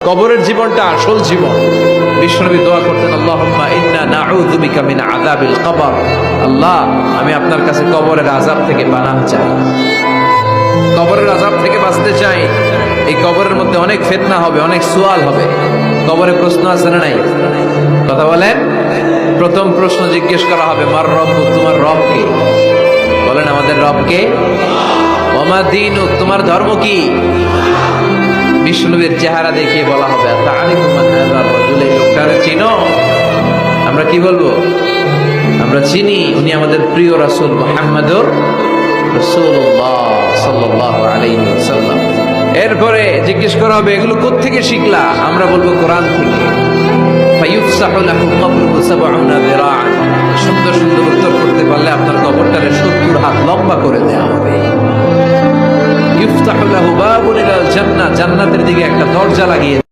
কবরের জীবনটা আসল জীবন। বিশ্বনবী দোয়া করতেন, আল্লাহুম্মা ইন্না নাউযু বিকা মিন আযাবিল কবর। আল্লাহ, আমি আপনার কাছে কবরের আযাব থেকে পানাহ চাই, কবরের আযাব থেকে বাঁচতে চাই। এই কবরের মধ্যে অনেক ফিতনা হবে, অনেক সুয়াল হবে। কবরে প্রশ্ন আছে না নাই? কথা বলেন। প্রথম প্রশ্ন জিজ্ঞেস করা হবে, মার রব্বুক, তোমার রব কে? বলেন, আমাদের রব কে? ওয়া মা দীনুক, তোমার ধর্ম কি? বিষ্ণুবীর চেহারা দেখিয়ে বলা হবে, তাআরিফু মান হাযার রাজুল, এই লোকটারে চিনো? আমরা কি বলবো? আমরা চিনি, উনি আমাদের প্রিয় রাসূল মুহাম্মদুর রাসূলুল্লাহ সাল্লাল্লাহু আলাইহি ওয়াসাল্লাম। এরপরে জিজ্ঞেস করা হবে, এগুলো কোত্থেকে শিখলা? আমরা বলবো, কোরআন থেকে। ফায়ুফসাহু লাহু কবরুহু ৭০ যিরাআন। সুন্দর সুন্দর উত্তর করতে পারলে আপনার কবরটারে ৭০ হাত লম্বা করে দেওয়া হবে। ইফতাহু লাহু বাবুন ইলাল জান্নাহ, জান্নাতের দিকে একটা দরজা লাগিয়ে